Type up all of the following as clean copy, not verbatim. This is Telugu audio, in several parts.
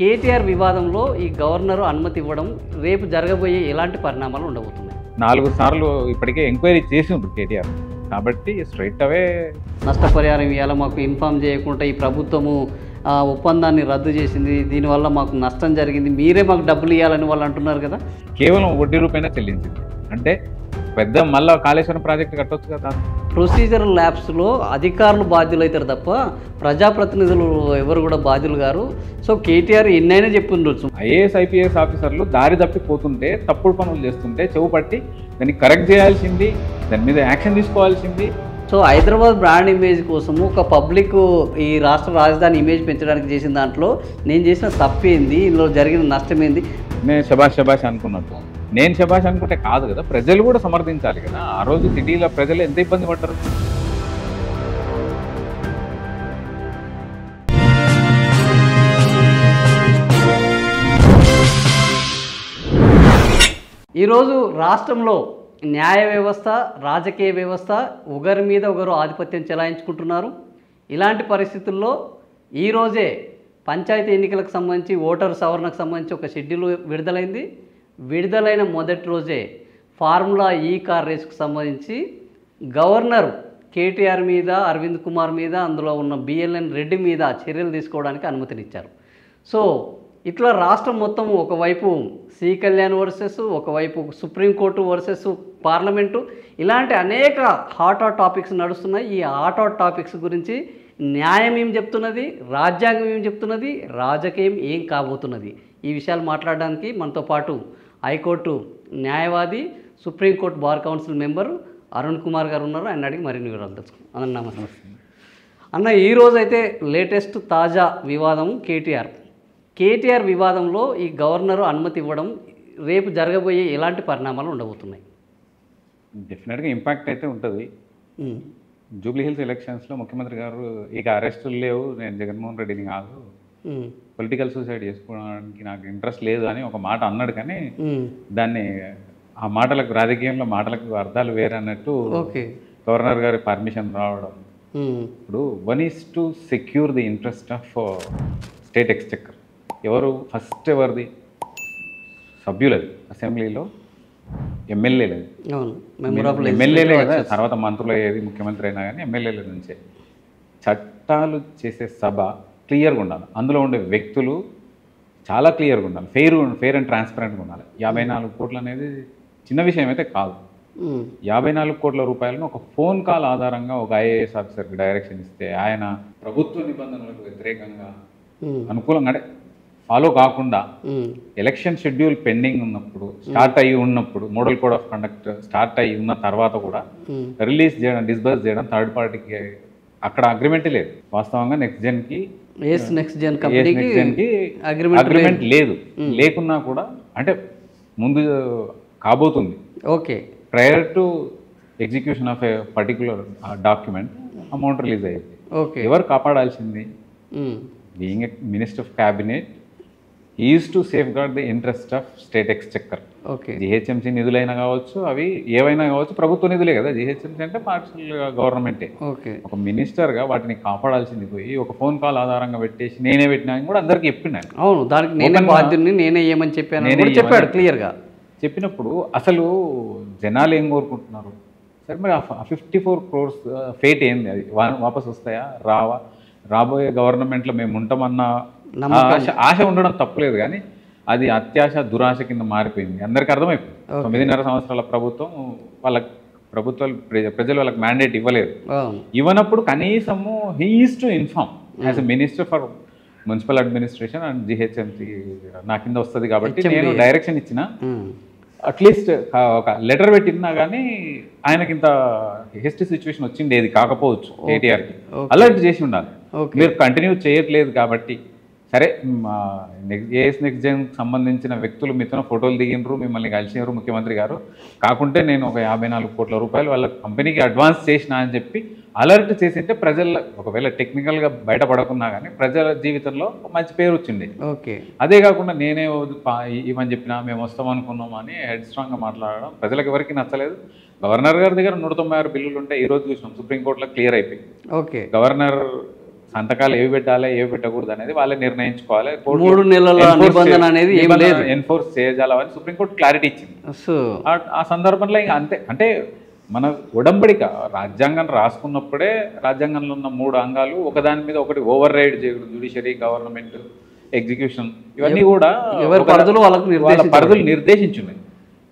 కేటీఆర్ వివాదంలో ఈ గవర్నర్ అనుమతి ఇవ్వడం రేపు జరగబోయే ఎలాంటి పరిణామాలు ఉండబోతున్నాయి? 4 సార్లు ఇప్పటికే ఎంక్వైరీ చేసి ఉంటుంది కేటీఆర్, కాబట్టి స్ట్రైట్ అవే నష్టపరిహారం ఇవ్వాలి మాకు ఇన్ఫామ్ చేయకుండా ఈ ప్రభుత్వము ఒప్పందాన్ని రద్దు చేసింది, దీనివల్ల మాకు నష్టం జరిగింది, మీరే మాకు డబ్బులు ఇవ్వాలని వాళ్ళు అంటున్నారు కదా. కేవలం వడ్డీ రూపాయనే చెల్లించింది. అంటే పెద్ద మళ్ళీ కాళేశ్వరం ప్రాజెక్టు కట్టవచ్చు కదా. ప్రొసీజర్ ల్యాబ్స్లో అధికారులు బాధ్యులు అవుతారు తప్ప ప్రజాప్రతినిధులు ఎవరు కూడా బాధ్యులు గారు. సో కేటీఆర్ ఎన్నైనా చెప్పి ఉండొచ్చు. ఐఏఎస్ ఐపీఎస్ ఆఫీసర్లు దారి తప్పిపోతుంటే, తప్పుడు పనులు చేస్తుంటే చెవు పట్టి దాన్ని కరెక్ట్ చేయాల్సింది, దాని మీద యాక్షన్ తీసుకోవాల్సింది. సో హైదరాబాద్ బ్రాండ్ ఇమేజ్ కోసము ఒక పబ్లిక్ ఈ రాష్ట్ర రాజధాని ఇమేజ్ పెంచడానికి చేసిన దాంట్లో నేను చేసిన తప్పేంది, ఇందులో జరిగిన నష్టం ఏంది? నేను శబాష్ అనుకున్నట్టు, నేను శబాష్ అనుకుంటే కాదు కదా, ప్రజలు కూడా సమర్థించాలి కదా. ఆ రోజు సిటీలో ప్రజలు ఎంత ఇబ్బంది పడ్డారు. ఈరోజు రాష్ట్రంలో న్యాయ వ్యవస్థ, రాజకీయ వ్యవస్థ ఒకరి మీద ఒకరు ఆధిపత్యం చెలాయించుకుంటున్నారు. ఇలాంటి పరిస్థితుల్లో ఈరోజే పంచాయతీ ఎన్నికలకు సంబంధించి ఓటరు సవరణకు సంబంధించి ఒక షెడ్యూల్ విడుదలైంది. విడుదలైన మొదటి రోజే ఫార్ములా ఈ కార్ రేసుకు సంబంధించి గవర్నర్ కేటీఆర్ మీద, అరవింద్ కుమార్ మీద, అందులో ఉన్న బిఎల్ఎన్ రెడ్డి మీద చర్యలు తీసుకోవడానికి అనుమతినిచ్చారు. సో ఇట్లా రాష్ట్రం మొత్తం ఒకవైపు సి కళ్యాణ్ వర్సెస్, ఒకవైపు సుప్రీంకోర్టు వర్సెస్ పార్లమెంటు, ఇలాంటి అనేక హాట్ టాపిక్స్ నడుస్తున్నాయి. ఈ హాట్ టాపిక్స్ గురించి న్యాయం ఏం చెప్తున్నది, రాజ్యాంగం ఏం చెప్తున్నది, రాజకీయం ఏం కాబోతున్నది, ఈ విషయాలు మాట్లాడడానికి మనతో పాటు హైకోర్టు న్యాయవాది, supreme court bar council member Arun Kumar గారు ఉన్నారు. ఆయన అడిగి మరిన్ని వివరాలు తెలుసుకున్నాం. అన్న నమస్తే అన్న. ఈరోజైతే లేటెస్ట్ తాజా వివాదం కేటీఆర్ వివాదంలో ఈ గవర్నరు అనుమతి ఇవ్వడం రేపు జరగబోయే ఎలాంటి పరిణామాలు ఉండబోతున్నాయి? డెఫినెట్గా ఇంపాక్ట్ అయితే ఉంటుంది. జూబ్లీ హిల్స్ ఎలక్షన్స్లో ముఖ్యమంత్రి గారు ఇక అరెస్టులు లేవు, నేను జగన్మోహన్ రెడ్డిని కాదు, పొలిటికల్ సూసైడ్ చేసుకోవడానికి నాకు ఇంట్రెస్ట్ లేదు అని ఒక మాట అన్నాడు. కానీ దాన్ని ఆ మాటలకు, రాజకీయంలో మాటలకు అర్థాలు వేరే అన్నట్టు గవర్నర్ గారి పర్మిషన్ రావడం. ఇప్పుడు one is to secure the interest of state exchequer. ఎవరు ఫస్ట్, ఎవరిది? సభ్యులది, అసెంబ్లీలో ఎమ్మెల్యేలది. ఎమ్మెల్యేలే కదా, తర్వాత మంత్రులు అయ్యేది, ముఖ్యమంత్రి అయినా కానీ ఎమ్మెల్యేల నుంచే. చట్టాలు చేసే సభ క్లియర్గా ఉండాలి, అందులో ఉండే వ్యక్తులు చాలా క్లియర్గా ఉండాలి, ఫెయిర్ అండ్ ట్రాన్స్పరెంట్గా ఉండాలి. 54 కోట్లు అనేది చిన్న విషయం అయితే కాదు. 54 కోట్ల రూపాయలను ఒక ఫోన్ కాల్ ఆధారంగా ఒక ఐఏఎస్ ఆఫీసర్కి డైరెక్షన్ ఇస్తే ఆయన ప్రభుత్వ నిబంధనలకు వ్యతిరేకంగా అనుకూలంగా అంటే ఫాలో కాకుండా ఎలక్షన్ షెడ్యూల్ పెండింగ్ ఉన్నప్పుడు, స్టార్ట్ అయ్యి ఉన్నప్పుడు, model code of conduct start అయ్యి ఉన్న తర్వాత కూడా రిలీజ్ చేయడం, డిస్బర్స్ చేయడం థర్డ్ పార్టీకి అక్కడ అగ్రిమెంట్ లేదు. వాస్తవంగా నెక్స్ట్ జెన్కి అగ్రిమెంట్ లేదు. లేకున్నా కూడా అంటే ముందు కాబోతుంది. Okay, prior to execution of a particular document amount release అయ్యింది. ఎవరు కాపాడాల్సింది? Being a minister of cabinet, he used to safeguard the interest of state exchequer. GHMC నిధులైనా కావచ్చు, అవి ఏవైనా కావచ్చు, ప్రభుత్వ నిధులే కదా. జిహెచ్ఎంసీ అంటే పార్షియల్ గవర్నమెంటే. ఒక మినిస్టర్గా వాటిని కాపాడాల్సింది పోయి ఒక ఫోన్ కాల్ ఆధారంగా పెట్టేసి నేనే పెట్టినా కూడా అందరికి చెప్పిండాను. అవును, దానికి నేనే బాధ్యుని, నేనే ఏమని చెప్పాడు క్లియర్గా. చెప్పినప్పుడు అసలు జనాలు ఏం కోరుకుంటున్నారు? సరే, మరి ఆ 54 crores ఫేట్ ఏంది? అది వాపస్ వస్తాయా, రావా? రాబోయే గవర్నమెంట్లో మేము ఉంటామన్న ఆశ ఉండడం తప్పలేదు, కానీ అది అత్యాశ, దురాశ కింద మారిపోయింది. అందరికీ అర్థమైపోయింది. 9.5 సంవత్సరాల ప్రభుత్వం ప్రజలు వాళ్ళకి మ్యాండేట్ ఇవ్వలేదు. ఇవ్వనప్పుడు కనీసము he is to inform as a minister for municipal administration and GHMC నా కింద వస్తుంది కాబట్టి నేను డైరెక్షన్ ఇచ్చిన, అట్లీస్ట్ ఒక లెటర్ పెట్టినా కానీ ఆయనకి ఇంత హెస్ట్ సిచ్యువేషన్ వచ్చింది ఏది కాకపోవచ్చు. కేటీఆర్కి అలర్ట్ చేసి ఉండాలి. మీరు కంటిన్యూ చేయట్లేదు కాబట్టి సరే, నెక్స్ట్ జెన్ సంబంధించిన వ్యక్తులు మీతో ఫోటోలు దిగినరు, మిమ్మల్ని కలిసినారు ముఖ్యమంత్రి గారు, కాకుంటే నేను ఒక 54 కోట్ల రూపాయలు వాళ్ళ కంపెనీకి అడ్వాన్స్ చేసిన అని చెప్పి అలర్ట్ చేసింటే ప్రజల, ఒకవేళ టెక్నికల్గా బయటపడకున్నా కానీ ప్రజల జీవితంలో మంచి పేరు వచ్చింది. అదే కాకుండా నేనే ఇవని చెప్పినా మేము వస్తాం అనుకున్నాం అని హెడ్ స్ట్రాంగ్గా మాట్లాడడం ప్రజలకు ఎవరికి నచ్చలేదు. గవర్నర్ గారి దగ్గర 196 బిల్లులు ఉంటాయి. ఈరోజు చూసినాం సుప్రీంకోర్టులో క్లియర్ అయిపోయింది. గవర్నర్ సంతకాలు ఏవి పెట్టాలి ఏవి పెట్టకూడదు అనేది వాళ్ళే నిర్ణయించుకోవాలి. 3 నెలల నిబంధన అనేది ఏం లేదు, ఎన్ఫోర్స్ చేయజాలని సుప్రీంకోర్టు క్లారిటీ ఇచ్చింది. సో ఆ సందర్భంలో ఇంకా అంతే. అంటే మన ఉడంబడిక రాజ్యాంగం రాసుకున్నప్పుడే రాజ్యాంగంలో ఉన్న 3 అంగాలు ఒకదాని మీద ఒకటి ఓవర్ రైడ్ చేయకూడదు. జ్యుడిషియరీ, గవర్నమెంట్, ఎగ్జిక్యూషన్ ఇవన్నీ కూడా ఎవరి పరిధులు వాళ్ళ పరిధులు నిర్దేశించున్నాయి.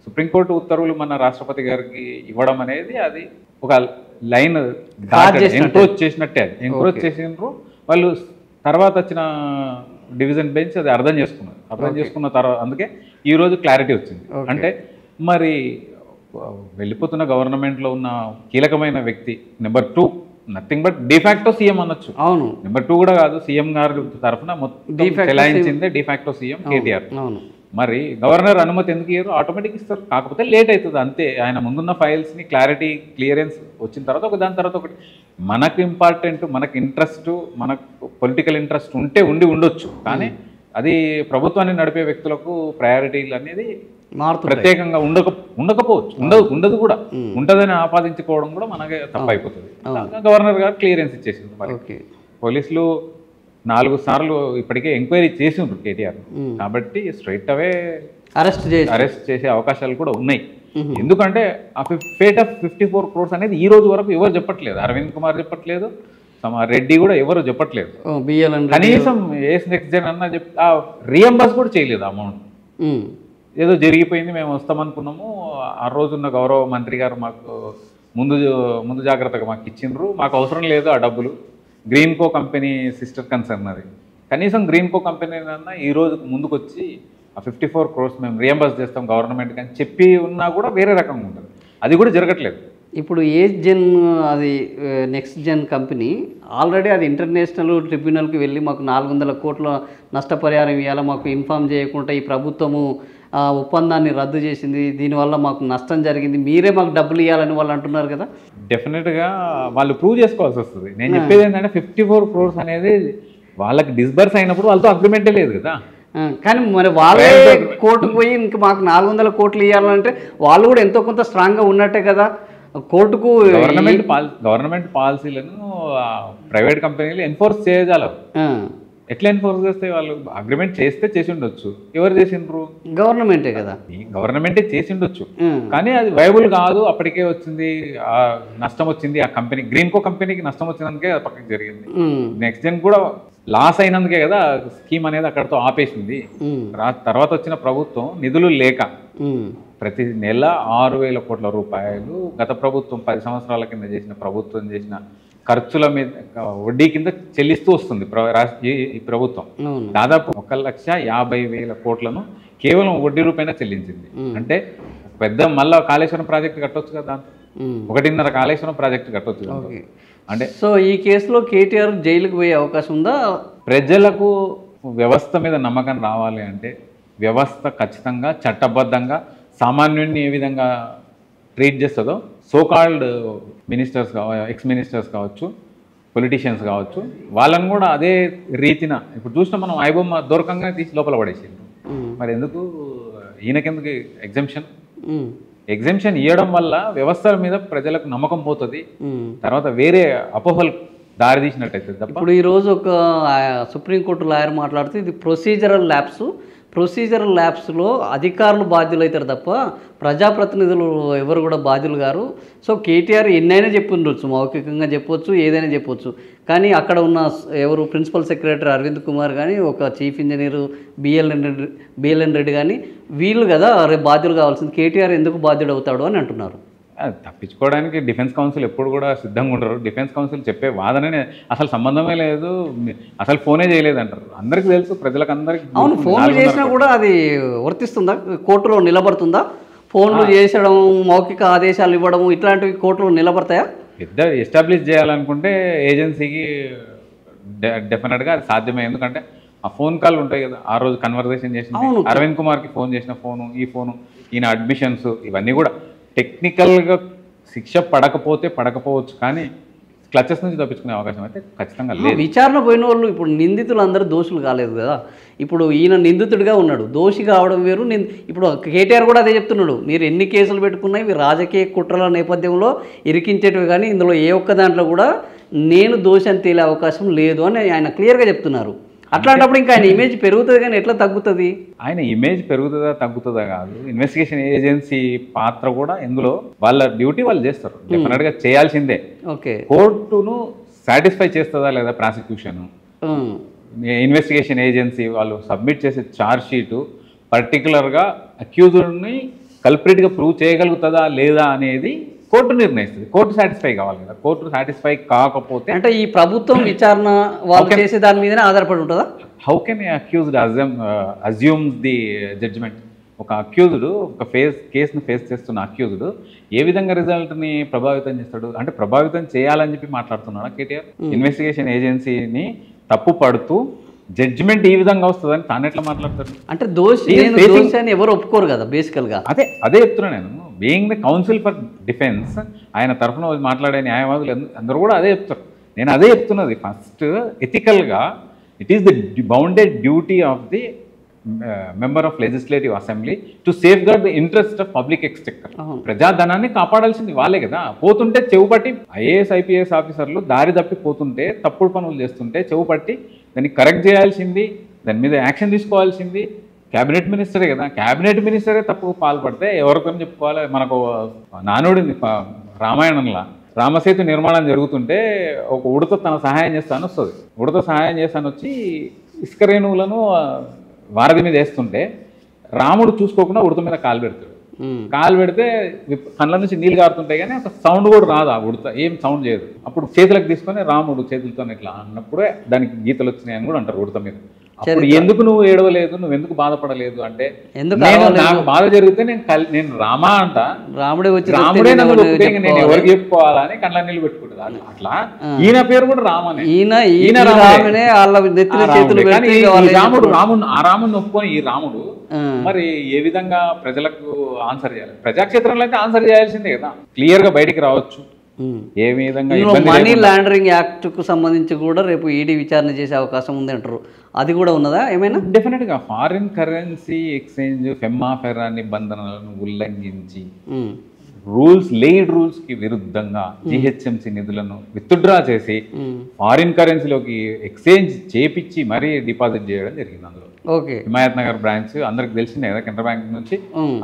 సుప్రీంకోర్టు ఉత్తర్వులు మన రాష్ట్రపతి గారికి ఇవ్వడం అనేది అది ఒక లైన్ ఎంక్రోచ్ చేసినట్టే. అది ఎంక్రోచ్ చేసినారు వాళ్ళు. తర్వాత వచ్చిన డివిజన్ బెంచ్ అది అర్థం చేసుకున్న తర్వాత అందుకే ఈరోజు క్లారిటీ వచ్చింది. అంటే మరి వెళ్ళిపోతున్న గవర్నమెంట్లో ఉన్న కీలకమైన వ్యక్తి number 2 nothing but de facto CM అనొచ్చు. అవును, నెంబర్ 2 కూడా కాదు, సీఎం గారి తరఫున మొత్తం చెలాయించిందే డిఫాక్టో సీఎం కేటీఆర్. మరి గవర్నర్ అనుమతి ఎందుకు ఇయ్యరు? ఆటోమేటిక్ ఇస్తారు, కాకపోతే లేట్ అవుతుంది అంతే. ఆయన ముందున్న ఫైల్స్ని క్లియరెన్స్ వచ్చిన తర్వాత దాని తర్వాత ఒకటి మనకు ఇంపార్టెంట్, మనకు ఇంట్రెస్ట్, మనకు పొలిటికల్ ఇంట్రెస్ట్ ఉండొచ్చు. కానీ అది ప్రభుత్వాన్ని నడిపే వ్యక్తులకు ప్రయారిటీలు అనేది ప్రత్యేకంగా ఉండకపోవచ్చు, ఉండదు కూడా. ఉంటుందని ఆపాదించుకోవడం కూడా మనకే తప్పైపోతుంది. గవర్నర్ గారు క్లియరెన్స్ ఇచ్చేసింది. మరి పోలీసులు 4 సార్లు ఇప్పటికే ఎంక్వైరీ చేసి ఉంటారు కేటీఆర్, కాబట్టి స్ట్రైట్ అవే అరెస్ట్ చేసే అవకాశాలు కూడా ఉన్నాయి. ఎందుకంటే ఆ ఫేట్ ఆఫ్ 54 crores అనేది ఈ రోజు వరకు ఎవరు చెప్పట్లేదు. అరవింద్ కుమార్ చెప్పట్లేదు, రెడ్డి కూడా ఎవరు చెప్పట్లేదు. కనీసం నెక్స్ట్ జన్ అన్న రియంబర్స్ కూడా చేయలేదు అమౌంట్. ఏదో జరిగిపోయింది, మేము వస్తామనుకున్నాము, ఆ రోజున్న గౌరవ మంత్రి గారు మాకు ముందు జాగ్రత్తగా మాకు ఇచ్చిండ్రు, మాకు అవసరం లేదు ఆ డబ్బులు. గ్రీన్కో కంపెనీ సిస్టర్ కన్సర్న్ అది. కనీసం గ్రీన్కో కంపెనీ అన్నా ఈ రోజు ముందుకు వచ్చి ఆ 54 crores మేము రియంబర్స్ చేస్తాం గవర్నమెంట్కి అని చెప్పి ఉన్నా కూడా వేరే రకంగా ఉంటుంది. అది కూడా జరగట్లేదు. ఇప్పుడు ఏజెన్ అది నెక్స్ట్ జెన్ కంపెనీ ఆల్రెడీ అది ఇంటర్నేషనల్ ట్రిబ్యునల్కి వెళ్ళి మాకు 400 కోట్ల నష్టపరిహారం ఇవ్వాలి, మాకు ఇన్ఫామ్ చేయకుండా ఈ ప్రభుత్వము ఒప్పందాన్ని రద్దు చేసింది, దీనివల్ల మాకు నష్టం జరిగింది, మీరే మాకు డబ్బులు ఇవ్వాలని వాళ్ళు అంటున్నారు కదా. డెఫినెట్గా వాళ్ళు ప్రూవ్ చేసుకోవాల్సి వస్తుంది. నేను చెప్పేది ఏంటంటే 54 crores అనేది వాళ్ళకి డిస్బర్స్ అయినప్పుడు వాళ్ళతో అగ్రిమెంటే లేదు కదా. కానీ మరి వాళ్ళే కోర్టుకు పోయి ఇంకా మాకు 400 కోట్లు ఇవ్వాలంటే వాళ్ళు కూడా ఎంతో కొంత స్ట్రాంగ్గా ఉన్నట్టే కదా. కోర్టుకు గవర్నమెంట్ పాలసీలను ప్రైవేట్ కంపెనీలు ఎన్ఫోర్స్ చేయజాలి. ఎట్లా ఎన్ఫోర్స్ చేస్తే? వాళ్ళు అగ్రిమెంట్ చేసి ఉండొచ్చు. ఎవరు చేసిండ్రు? గవర్నమెంటే కదా. గవర్నమెంటే చేసి ఉండొచ్చు, కానీ అది వైబుల్ కాదు. అప్పటికే వచ్చింది, నష్టం వచ్చింది ఆ కంపెనీ. గ్రీన్కో కంపెనీకి నష్టం వచ్చినందుకే పక్కకి జరిగింది. నెక్స్ట్ జెన్ కూడా లాస్ అయినందుకే కదా స్కీమ్ అనేది అక్కడతో ఆపేసింది. తర్వాత వచ్చిన ప్రభుత్వం నిధులు లేక ప్రతి నెల 6,000 కోట్ల రూపాయలు గత ప్రభుత్వం 10 సంవత్సరాల కింద ప్రభుత్వం చేసిన ఖర్చుల మీద వడ్డీ కింద చెల్లిస్తూ వస్తుంది ఈ ప్రభుత్వం. దాదాపు 1,50,000 కోట్లను కేవలం వడ్డీ రూపాయన చెల్లించింది. అంటే పెద్ద మళ్ళా కాళేశ్వరం ప్రాజెక్టు కట్టొచ్చు కదా, 1.5 కాళేశ్వరం ప్రాజెక్టు కట్టొచ్చు కదా. అంటే సో ఈ కేసులో కేటీఆర్ జైలుకు పోయే అవకాశం ఉందా? ప్రజలకు వ్యవస్థ మీద నమ్మకం రావాలి అంటే వ్యవస్థ ఖచ్చితంగా చట్టబద్ధంగా సామాన్యుడిని ఏ విధంగా ట్రీట్ చేస్తుందో సోకాల్డ్ మినిస్టర్స్ ఎక్స్ మినిస్టర్స్ కావచ్చు, పొలిటీషియన్స్ కావచ్చు, వాళ్ళని కూడా అదే రీతిన ఇప్పుడు చూసిన మనం ఐబొమ్మ దూరకంగా తీసి లోపల పడేసింది. మరి ఎందుకు ఈయనకెందుకు ఎగ్జెంప్షన్ ఇవ్వడం వల్ల వ్యవస్థల మీద ప్రజలకు నమ్మకం పోతుంది, తర్వాత వేరే అపోహలు దారి తీసినట్టయితే. ఇప్పుడు ఈరోజు ఒక సుప్రీంకోర్టు లాయర్ మాట్లాడుతూ ఇది ప్రొసీజరల్ ల్యాబ్స్లో అధికారులు బాధ్యులు అవుతారు తప్ప ప్రజాప్రతినిధులు ఎవరు కూడా బాధ్యులు గారు. సో కేటీఆర్ ఎన్నైనా చెప్పుండొచ్చు, మౌఖికంగా చెప్పొచ్చు, ఏదైనా చెప్పొచ్చు, కానీ అక్కడ ఉన్న ఎవరు ప్రిన్సిపల్ సెక్రటరీ అరవింద్ కుమార్ కానీ, ఒక చీఫ్ ఇంజనీరు బిఎల్ఎన్ రెడ్డి కానీ వీళ్ళు కదా రేపు బాధ్యులు కావాల్సింది. కేటీఆర్ ఎందుకు బాధ్యుడు అవుతాడు అని అంటున్నారు. తప్పించుకోవడానికి డిఫెన్స్ కౌన్సిల్ ఎప్పుడు కూడా సిద్ధంగా ఉంటారు. డిఫెన్స్ కౌన్సిల్ చెప్పే వాదననే అసలు సంబంధమే లేదు, అసలు ఫోనే చేయలేదు అంటారు. అందరికీ తెలుసు, ప్రజలకు అందరికీ. అవును, ఫోన్లు చేసినా కూడా అది వర్తిస్తుందా? కోర్టులో నిలబడుతుందా? ఫోన్లు చేసడం, మౌఖిక ఆదేశాలు ఇవ్వడం ఇట్లాంటివి కోర్టులో నిలబడతాయా? పెద్ద ఎస్టాబ్లిష్ చేయాలనుకుంటే ఏజెన్సీకి డెఫినెట్గా అది సాధ్యమే. ఎందుకంటే ఆ ఫోన్ కాల్ ఉంటాయి కదా, ఆ రోజు కన్వర్జేషన్ చేసిన అరవింద్ కుమార్కి ఫోన్ చేసిన ఫోను, ఈ ఫోను, ఈయన అడ్మిషన్స్, ఇవన్నీ కూడా టెక్నికల్గా శిక్ష పడకపోవచ్చు, కానీ క్లచెస్ నుంచి తప్పించుకునే అవకాశం అయితే ఖచ్చితంగా లేదు. విచారణ పోయిన వాళ్ళు ఇప్పుడు నిందితులు అందరూ దోషులు కాలేదు కదా. ఇప్పుడు ఈయన నిందితుడిగా ఉన్నాడు, దోషి కావడం వేరు. ఇప్పుడు కేటీఆర్ కూడా అదే చెప్తున్నాడు, మీరు ఎన్ని కేసులు పెట్టుకున్నా ఇవి రాజకీయ కుట్రల నేపథ్యంలో ఇరికించేటివి, కానీ ఇందులో ఏ ఒక్క దాంట్లో కూడా నేను దోషం తేలే అవకాశం లేదు అని ఆయన క్లియర్గా చెప్తున్నారు. అట్లాంటప్పుడు ఇంకా ఆయన ఇమేజ్ పెరుగుతుంది కానీ ఎట్లా తగ్గుతుంది? ఆయన ఇమేజ్ పెరుగుతుందా తగ్గుతుందా కాదు, ఇన్వెస్టిగేషన్ ఏజెన్సీ పాత్ర కూడా ఇందులో వాళ్ళ డ్యూటీ వాళ్ళు చేస్తారు, డెఫినెట్గా చేయాల్సిందే. ఓకే, కోర్టును సాటిస్ఫై చేస్తుందా లేదా ప్రాసిక్యూషన్, ఇన్వెస్టిగేషన్ ఏజెన్సీ వాళ్ళు సబ్మిట్ చేసే ఛార్జ్ షీటు పర్టికులర్గా అక్యూజ్డ్ని కల్ప్రిట్గా ప్రూవ్ చేయగలుగుతుందా లేదా అనేది కోర్టు నిర్ణయిస్తుంది. కోర్టు సాటిస్ఫై కావాలి కదా, కోర్టు సాటిస్ఫై కాకపోతే అంటే ఈ ప్రభుత్వం విచారణ వాళ్ళు చేసే దాని మీదనే ఆధారపడి ఉంటుందా? How can accused assumes the judgement? ఒక అక్యూజ్డ్ ఒక కేసును ఫేస్ చేస్తున్న అక్యూజ్డ్ ఏ విధంగా రిజల్ట్ని ప్రభావితం చేస్తాడు? అంటే ప్రభావితం చేయాలని చెప్పి మాట్లాడుతున్నాడా కేటీఆర్? ఇన్వెస్టిగేషన్ ఏజెన్సీని తప్పు పడుతూ జడ్జిమెంట్ ఈ విధంగా వస్తుందని తాను ఎట్లా మాట్లాడతాడు? అంటే దోషి అని ఎవరు ఒప్పుకోరు కదా బేసికల్గా. అదే చెప్తున్నా నేను. Being the council for defence, ఆయన తరఫున మాట్లాడే న్యాయవాదులు అందరూ కూడా అదే చెప్తారు. నేను అదే చెప్తున్నది, ఫస్ట్ ఎథికల్గా it is the bounded duty of the member of legislative assembly to safeguard the interest of public exchequer. ప్రజాధనాన్ని కాపాడాల్సింది వాళ్ళే కదా. పోతుంటే చెవుపట్టి ఐఏఎస్ ఐపీఎస్ ఆఫీసర్లు దారి తప్పి పోతుంటే, తప్పుడు పనులు చేస్తుంటే చెవుపట్టి దాన్ని కరెక్ట్ చేయాల్సింది, దాని మీద యాక్షన్ తీసుకోవాల్సింది క్యాబినెట్ మినిస్టరే కదా. క్యాబినెట్ మినిస్టరే తప్పుకు పాల్పడితే ఎవరితో చెప్పుకోవాలి? మనకు నానుడింది రామాయణంలో, రామసేతు నిర్మాణం జరుగుతుంటే ఒక ఉడత తన సహాయం చేస్తాను వస్తుంది. ఉడత సహాయం చేస్తాను వచ్చి ఇసుక రేణువులను వారధి మీద వేస్తుంటే రాముడు చూసుకోకుండా ఉడత మీద కాలు పెడతాడు. కాలు పెడితే కళ్ళ నుంచి నీళ్ళు కారుతుంటాయి కానీ ఒక సౌండ్ కూడా రాదు. ఆ ఉడత ఏం సౌండ్ చేయదు. అప్పుడు చేతులకు తీసుకొని రాముడు చేతులతో ఇట్లా అన్నప్పుడే దానికి గీతలు వచ్చినాయని కూడా అంటారు ఉడత మీద. అప్పుడు ఎందుకు నువ్వు ఏడవలేదు, నువ్వు ఎందుకు బాధపడలేదు అంటే, నాకు బాధ జరిగితే నేను రామా అంట, రాముడే నన్ను నేను ఎవరికి చెప్పుకోవాలని కళ్ళ నీళ్ళు పెట్టుకుంటుంది. అట్లా ఈయన పేరు కూడా రామనే. ఆ రాముడిని ఒప్పుకొని ఈ రాముడు మరి ఏ విధంగా ప్రజలకు ఆన్సర్ చేయాలి? ప్రజాక్షేత్రంలో అయితే ఆన్సర్ చేయాల్సిందే కదా, క్లియర్ గా బయటికి రావచ్చు. ఏ విధంగా మనీ లాండరింగ్ యాక్ట్ కు సంబంధించి కూడా రేపు ఈడీ విచారణ చేసే అవకాశం ఉంది అంటారు, అది కూడా ఉన్నదా ఏమైనా? డెఫినెట్గా ఫారిన్ కరెన్సీ ఎక్స్చేంజ్ ఫెమ్మా ఫెరా నిబంధనలను ఉల్లంఘించి లేడ్ రూల్స్ కి విరుద్ధంగా జిహెచ్ఎంసీ నిధులను విత్డ్రా చేసి ఫారిన్ కరెన్సీలోకి ఎక్స్చేంజ్ చేపించి మరీ డిపాజిట్ చేయడం జరిగింది. అందులో హిమాయత్ నగర్ బ్రాంచ్ అందరికి తెలిసిందే కదా, కెనరా బ్యాంక్ నుంచి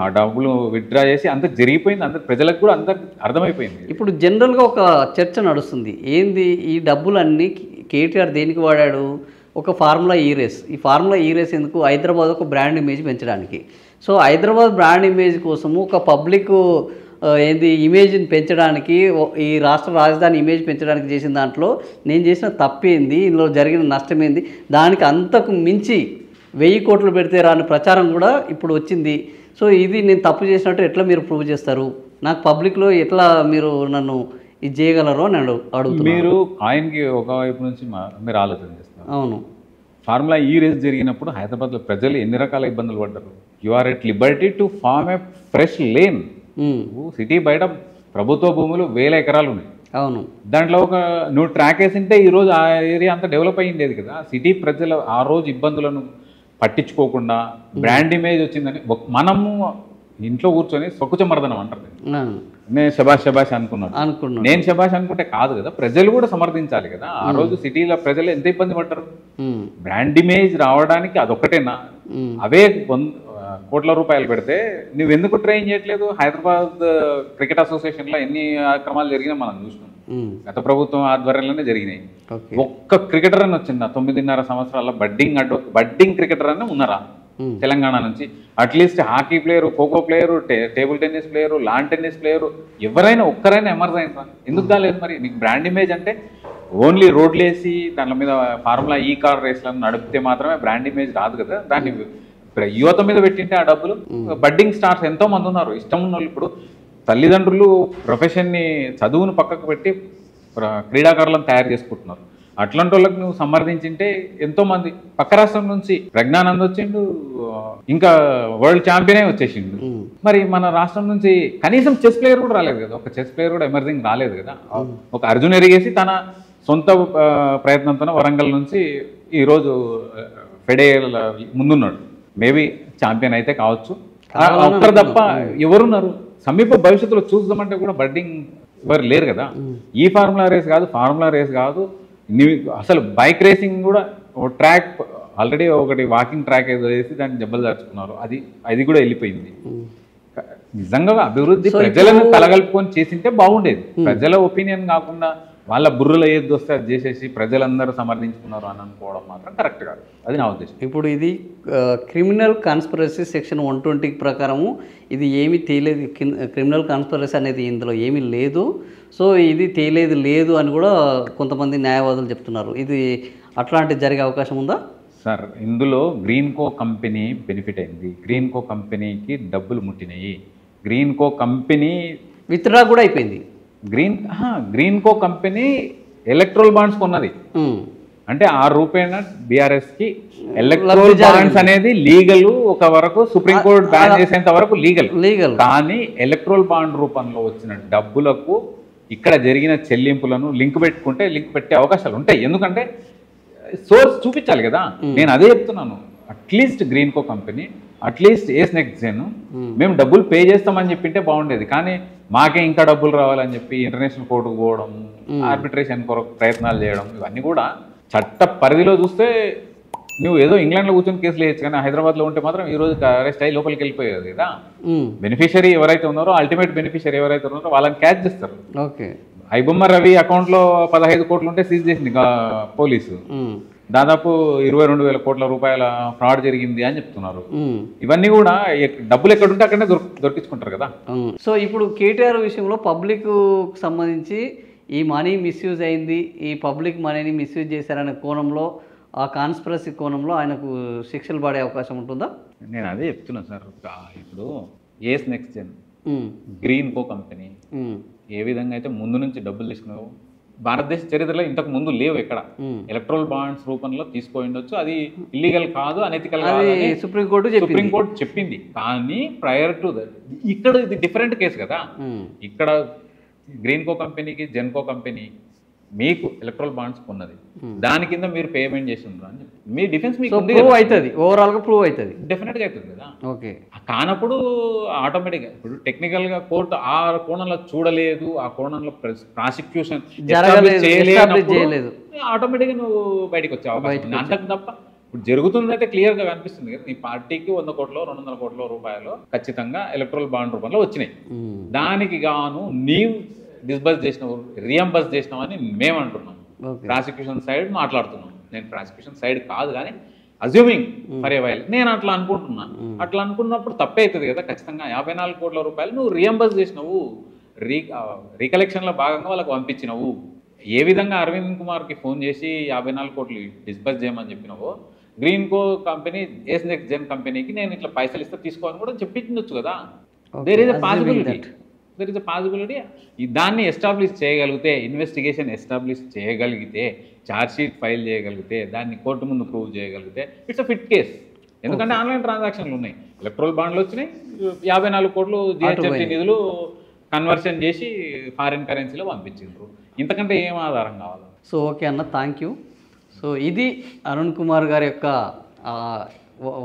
ఆ డబ్బులు విత్డ్రా చేసి అంత జరిగిపోయింది. అందరు ప్రజలకు కూడా అందరికి అర్థమైపోయింది. ఇప్పుడు జనరల్గా ఒక చర్చ నడుస్తుంది, ఏంది ఈ డబ్బులన్నీ కేటీఆర్ దేనికి వాడాడు? ఒక ఫార్ములా ఈ రేస్. ఈ ఫార్ములా ఈ రేస్ ఎందుకు? హైదరాబాద్ ఒక బ్రాండ్ ఇమేజ్ పెంచడానికి. సో హైదరాబాద్ బ్రాండ్ ఇమేజ్ కోసము ఒక పబ్లిక్ ఇమేజ్ని పెంచడానికి, ఈ రాష్ట్ర రాజధాని ఇమేజ్ పెంచడానికి చేసిన దాంట్లో నేను చేసిన తప్పేంది, ఇందులో జరిగిన నష్టమేంది, దానికి అంతకు మించి 1000 కోట్లు పెడితే రాని ప్రచారం కూడా ఇప్పుడు వచ్చింది. సో ఇది నేను తప్పు చేసినట్టు ఎట్లా మీరు ప్రూవ్ చేస్తారు? నాకు పబ్లిక్లో ఎట్లా మీరు నన్ను ఇది చేయగలరు అని అడుగుతున్నారు. మీరు ఆయనకి ఒకవైపు నుంచి మీరు ఆలోచన చేస్తారు. అవును, ఫార్ములా ఈ రేస్ జరిగినప్పుడు హైదరాబాద్లో ప్రజలు ఎన్ని రకాల ఇబ్బందులు పడ్డారు. You are at liberty to form a fresh lane. City బయట ప్రభుత్వ భూములు 1000 ఎకరాలు ఉన్నాయి. అవును, దాంట్లో నువ్వు ట్రాక్ వేసింటే ఈరోజు ఆ ఏరియా అంతా డెవలప్ అయ్యిండేది కదా. సిటీ ప్రజలు ఆ రోజు ఇబ్బందులను పట్టించుకోకుండా బ్రాండ్ ఇమేజ్ వచ్చిందని మనము ఇంట్లో కూర్చొని సొక్కుచమర్దనం అంటారు. నేను శబాష్ అనుకున్నాను. నేను శబాష్ అనుకుంటే కాదు కదా, ప్రజలు కూడా సమర్థించాలి కదా. ఆ రోజు సిటీలో ప్రజలు ఎంత ఇబ్బంది పడ్డారు. బ్రాండ్ ఇమేజ్ రావడానికి అదొక్కటేనా? అవే కోట్ల రూపాయలు పెడితే నువ్వెందుకు ట్రైన్ చేయట్లేదు? హైదరాబాద్ క్రికెట్ అసోసియేషన్లో ఎన్ని కార్యక్రమాలు జరిగినా మనం చూసినాం. గత ప్రభుత్వం ఆధ్వర్యంలోనే జరిగినాయి. ఒక్క క్రికెటర్ అని వచ్చిందా 9.5 సంవత్సరాల బడ్డింగ్ క్రికెటర్ అని ఉన్నారా తెలంగాణ నుంచి? At least hockey player, kho-kho player, table tennis player, lawn tennis player ఎవరైనా ఒక్కరైనా ఎమర్జ్ అయినరా? ఎందుకు కాలేదు? మరి నీకు బ్రాండ్ ఇమేజ్ అంటే ఓన్లీ రోడ్లు వేసి దాని మీద ఫార్ములా ఈ కార్ రేస్లను నడిపితే మాత్రమే బ్రాండ్ ఇమేజ్ రాదు కదా. దాన్ని యువత మీద పెట్టింటే ఆ డబ్బులు. బడ్డింగ్ స్టార్స్ ఎంతో మంది ఉన్నారు, ఇష్టం ఉన్న వాళ్ళు. ఇప్పుడు తల్లిదండ్రులు ప్రొఫెషన్ని చదువును పక్కకు పెట్టి క్రీడాకారులను తయారు చేసుకుంటున్నారు. అట్లాంటి వాళ్ళకి నువ్వు సమర్థించింటే ఎంతోమంది పక్క రాష్ట్రం నుంచి ప్రజ్ఞానంద్ వచ్చిండు, ఇంకా వరల్డ్ ఛాంపియనే వచ్చేసిండు. మరి మన రాష్ట్రం నుంచి కనీసం చెస్ ప్లేయర్ కూడా రాలేదు కదా, ఒక చెస్ ప్లేయర్ కూడా ఎమర్జింగ్ రాలేదు కదా. ఒక అర్జున్ ఎరిగేసి తన సొంత ప్రయత్నంతో వరంగల్ నుంచి ఈరోజు ఫెడే ముందున్నాడు. మేబీ ఛాంపియన్ అయితే కావచ్చు. ఒక్కరు తప్ప ఎవరున్నారు? సమీప భవిష్యత్తులో చూద్దామంటే కూడా బడ్డింగ్ ఎవరు లేరు కదా. ఈ ఫార్ములా రేస్ కాదు, ఫార్ములా రేస్ కాదు, అసలు బైక్ రేసింగ్ కూడా ట్రాక్ ఆల్రెడీ ఒకటి వాకింగ్ ట్రాక్ ఏదో వేసి దాన్ని జబ్బలు దాచుకున్నారు, అది కూడా వెళ్ళిపోయింది. నిజంగా అభివృద్ధి ప్రజలను కలగలుపుకొని చేసింటే బాగుండేది. ప్రజల ఒపీనియన్ కాకుండా వాళ్ళ బుర్రలో ఏది వస్తే అది చేసేసి ప్రజలందరూ సమర్థించుకున్నారు అని అనుకోవడం మాత్రం కరెక్ట్ కాదు. అది నా ఉద్దేశం. ఇప్పుడు ఇది క్రిమినల్ కాన్స్పిరసీ సెక్షన్ 120 ప్రకారము ఇది ఏమీ తేలేదు. క్రిమినల్ కాన్స్పిరసీ అనేది ఇందులో ఏమీ లేదు. సో ఇది లేదు అని కూడా కొంతమంది న్యాయవాదులు చెప్తున్నారు. ఇది అట్లాంటి జరిగే అవకాశం ఉందా సార్? ఇందులో గ్రీన్కో కంపెనీ బెనిఫిట్ అయింది. గ్రీన్కో కంపెనీకి డబ్బులు ముట్టినాయి. గ్రీన్కో కంపెనీ విత్డ్రా కూడా అయిపోయింది. గ్రీన్కో కంపెనీ ఎలక్ట్రల్ బాండ్స్ కొన్నది. అంటే ₹6 బీఆర్ఎస్కి ఎలక్ట్రల్ బాండ్స్ అనేది లీగల్. ఒక వరకు సుప్రీంకోర్టు బ్యాన్ చేసేంత వరకు లీగల్. కానీ ఎలక్ట్రల్ బాండ్ రూపంలో వచ్చిన డబ్బులకు ఇక్కడ జరిగిన చెల్లింపులను లింక్ పెట్టే అవకాశాలు ఉంటాయి. ఎందుకంటే సోర్స్ చూపించాలి కదా. నేను అదే చెప్తున్నాను. అట్లీస్ట్ గ్రీన్కో కంపెనీ, అట్లీస్ట్ ఏస్ నెక్స్ట్ జెన్ మేము డబ్బులు పే చేస్తామని చెప్పింటే బాగుండేది. కానీ మాకే ఇంకా డబ్బులు రావాలని చెప్పి ఇంటర్నేషనల్ కోర్టుకు పోవడం, ఆర్బిట్రేషన్ కొరకు ప్రయత్నాలు చేయడం, ఇవన్నీ కూడా చట్ట పరిధిలో చూస్తే నువ్వు ఏదో ఇంగ్లాండ్లో కూర్చొని కేసులు వేయచ్చు. కానీ హైదరాబాద్లో ఉంటే మాత్రం ఈ రోజు అరెస్ట్ అయ్యి లోపలికి వెళ్ళిపోయేది కదా. బెనిఫిషియరీ ఎవరైతే ఉన్నారో, అల్టిమేట్ బెనిఫిషియరీ ఎవరైతే ఉన్నారో వాళ్ళని క్యాచ్ చేస్తారు. ఓకే, ఐబొమ్మ రవి అకౌంట్లో 15 కోట్లు ఉంటే సీజ్ చేసింది పోలీసు. దాదాపు 22,000 కోట్ల రూపాయల ఫ్రాడ్ జరిగింది అని చెప్తున్నారు. ఇవన్నీ కూడా డబ్బులు ఎక్కడుంటే అక్కడనే దొరికించుకుంటారు కదా. సో ఇప్పుడు కేటీఆర్ విషయంలో పబ్లిక్ సంబంధించి ఈ మనీ మిస్యూజ్ అయింది, ఈ పబ్లిక్ మనీని మిస్యూజ్ చేశారనే కోణంలో, ఆ కాన్స్పిరసీ కోణంలో ఆయనకు శిక్షలు పడే అవకాశం ఉంటుందా? నేను అదే చెప్తున్నాను సార్. ఇప్పుడు ఏస్ నెక్స్ట్ జెన్, గ్రీన్కో కంపెనీ ఏ విధంగా అయితే ముందు నుంచి డబ్బులు తీసుకున్నావు, భారతదేశ చరిత్రలో ఇంతకు ముందు లేవు ఎక్కడ. ఎలక్ట్రల్ బాండ్స్ రూపంలో తీసుకోండొచ్చు, అది ఇల్లీగల్ కాదు, అనెథికల్ కాదు అని సుప్రీంకోర్టు చెప్పింది. కానీ ప్రయర్ టు దట్ ఇక్కడ ఇది డిఫరెంట్ కేసు కదా. ఇక్కడ గ్రీన్కో కంపెనీకి, జెన్కో కంపెనీ మీకు ఎలక్ట్రల్ బాండ్స్ కొన్నది, దాని కింద మీరు పేమెంట్ చేస్తున్నారు అని చెప్పి మీ డిఫెన్స్ మీకు అవుతుంది, ఓవరాల్గా ప్రూవ్ అవుతుంది, డెఫినెట్గా అవుతుంది కదా. ఓకే, కానప్పుడు ఆటోమేటిక్గా ఇప్పుడు టెక్నికల్గా కోర్టు ఆ కోణంలో చూడలేదు, ఆ కోణంలో ప్రాసిక్యూషన్ చేయలేదు, ఆటోమేటిక్గా నువ్వు బయటకు వచ్చే అవకాశం. అంతకు తప్ప ఇప్పుడు జరుగుతుందంటే క్లియర్గా కనిపిస్తుంది కదా. నీ పార్టీకి 100 కోట్లు 200 కోట్ల రూపాయలు ఖచ్చితంగా ఎలక్ట్రల్ బాండ్ రూపంలో వచ్చినాయి. దానికి గాను నీవు డిస్బర్స్ చేసినావు, రియంబర్స్ చేసినావు అని మేము అంటున్నాం. ప్రాసిక్యూషన్ సైడ్ మాట్లాడుతున్నాం. నేను ప్రాసిక్యూషన్ సైడ్ కాదు, కానీ అజ్యూమింగ్ ఫర్ ఏ వైల్ నేను అట్లా అనుకుంటున్నాను. అట్లా అనుకున్నప్పుడు తప్పే అవుతుంది కదా. ఖచ్చితంగా 54 కోట్ల రూపాయలు నువ్వు రియంబర్స్ చేసినావు, రీకలెక్షన్లో భాగంగా వాళ్ళకి పంపించినావు. ఏ విధంగా అరవింద్ కుమార్కి ఫోన్ చేసి 54 కోట్లు డిస్బర్స్ చేయమని చెప్పినావో, Greenko company, Ace next gen కంపెనీకి నేను ఇట్లా పైసలు ఇస్తే తీసుకోవాలని కూడా చెప్పించవచ్చు కదా. There is a possibility. దాన్ని ఎస్టాబ్లిష్ చేయగలిగితే, ఇన్వెస్టిగేషన్ ఎస్టాబ్లిష్ చేయగలిగితే, ఛార్జ్షీట్ ఫైల్ చేయగలిగితే, దాన్ని కోర్టు ముందు ప్రూవ్ చేయగలిగితే ఇట్స్ అ ఫిట్ కేస్. ఎందుకంటే ఆన్లైన్ ట్రాన్సాక్షన్లు ఉన్నాయి, ఎలక్ట్రల్ బాండ్లు వచ్చినాయి, 54 కోట్లు జిహెచ్ఎంసీ నిధులు కన్వర్షన్ చేసి ఫారిన్ కరెన్సీలో పంపించారు. ఇంతకంటే ఏం ఆధారం కావాలి? సో ఓకే అన్న, థ్యాంక్ యూ. సో ఇది అరుణ్ కుమార్ గారి యొక్క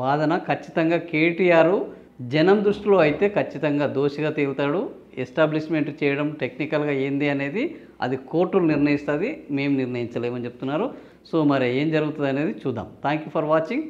వాదన. ఖచ్చితంగా కేటీఆర్ జనం దృష్టిలో అయితే ఖచ్చితంగా దోషిగా తేలుతాడు. ఎస్టాబ్లిష్మెంట్ చేయడం టెక్నికల్గా ఏంది అనేది అది కోర్టులు నిర్ణయిస్తుంది, మేము నిర్ణయించలేమని చెప్తున్నారు. సో మరి ఏం జరుగుతుంది అనేది చూద్దాం. Thank you for watching.